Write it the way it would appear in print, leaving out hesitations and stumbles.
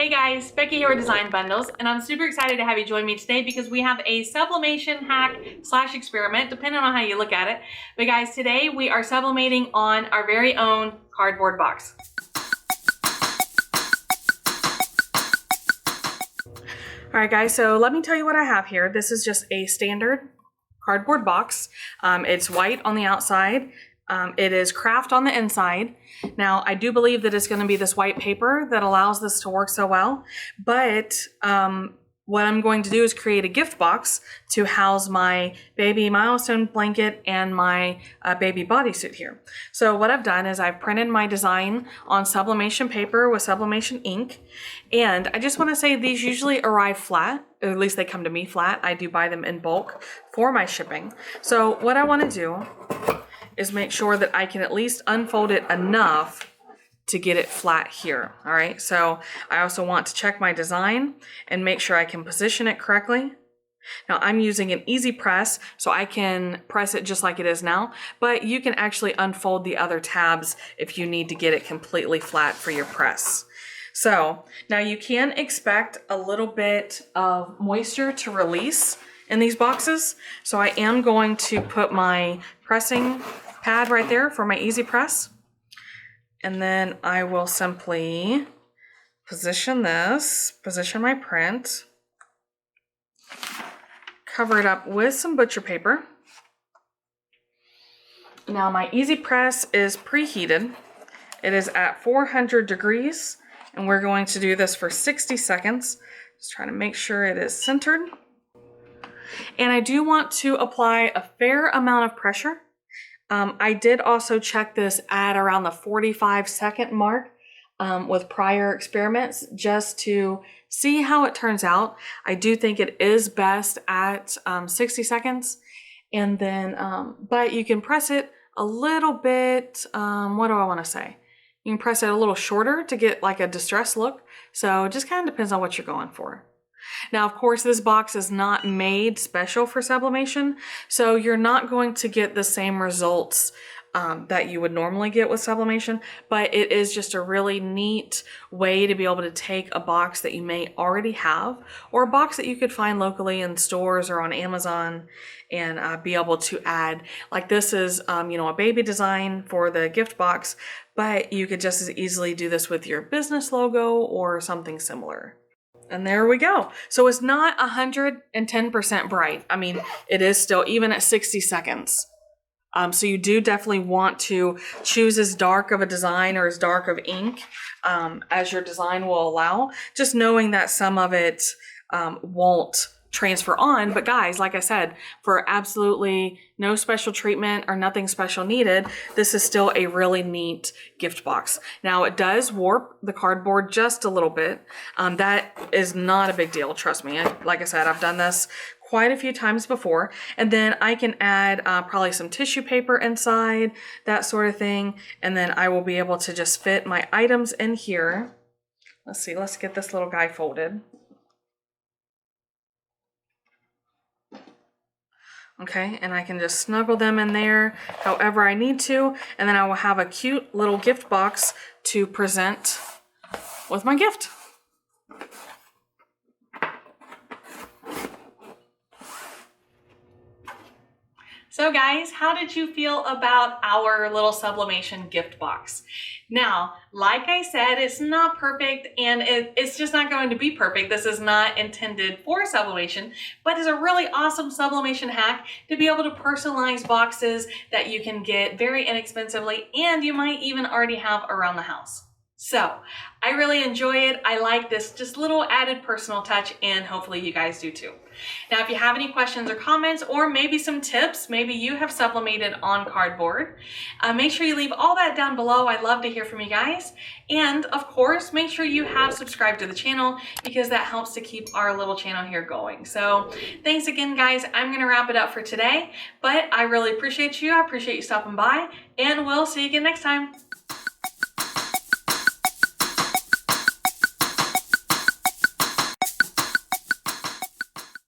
Hey guys, Becky here with Design Bundles, and I'm super excited to have you join me today because we have a sublimation hack / experiment, depending on how you look at it. But guys, today we are sublimating on our very own cardboard box. All right guys, so let me tell you what I have here. This is just a standard cardboard box. It's white on the outside. It is craft on the inside. Now, I do believe that it's going to be this white paper that allows this to work so well, but what I'm going to do is create a gift box to house my baby milestone blanket and my baby bodysuit here. So what I've done is I've printed my design on sublimation paper with sublimation ink, and I just want to say these usually arrive flat, or at least they come to me flat. I do buy them in bulk for my shipping. So what I want to do is make sure that I can at least unfold it enough to get it flat here. All right, so I also want to check my design and make sure I can position it correctly. Now I'm using an easy press, so I can press it just like it is now, but you can actually unfold the other tabs if you need to get it completely flat for your press. So now you can expect a little bit of moisture to release in these boxes. So I am going to put my pressing pad right there for my easy press. And then I will simply position my print, cover it up with some butcher paper. Now my easy press is preheated. It is at 400 degrees, and we're going to do this for 60 seconds. Just trying to make sure it is centered. And I do want to apply a fair amount of pressure. I did also check this at around the 45-second mark with prior experiments just to see how it turns out. I do think it is best at 60 seconds. And then, but you can press it a little bit, what do I want to say? You can press it a little shorter to get like a distressed look. So it just kind of depends on what you're going for. Now, of course, this box is not made special for sublimation, so you're not going to get the same results that you would normally get with sublimation, but it is just a really neat way to be able to take a box that you may already have, or a box that you could find locally in stores or on Amazon, and be able to add, like this is, a baby design for the gift box, but you could just as easily do this with your business logo or something similar. And there we go. So it's not 110% bright. I mean, it is still, even at 60 seconds. So you do definitely want to choose as dark of a design or as dark of ink as your design will allow. Just knowing that some of it won't transfer on. But guys, like I said, for absolutely no special treatment or nothing special needed, this is still a really neat gift box. Now it does warp the cardboard just a little bit. That is not a big deal, trust me. Like I said, I've done this quite a few times before. And then I can add probably some tissue paper inside, that sort of thing. And then I will be able to just fit my items in here. Let's see, let's get this little guy folded. Okay, and I can just snuggle them in there however I need to, and then I will have a cute little gift box to present with my gift. So guys, how did you feel about our little sublimation gift box? Now, like I said, it's not perfect, and it's just not going to be perfect. This is not intended for sublimation, but it's a really awesome sublimation hack to be able to personalize boxes that you can get very inexpensively, and you might even already have around the house. So I really enjoy it. I like this just little added personal touch, and hopefully you guys do too. Now, if you have any questions or comments, or maybe some tips, maybe you have sublimated on cardboard, make sure you leave all that down below. I'd love to hear from you guys. And of course, make sure you have subscribed to the channel, because that helps to keep our little channel here going. So thanks again, guys. I'm going to wrap it up for today, but I really appreciate you. I appreciate you stopping by, and we'll see you again next time.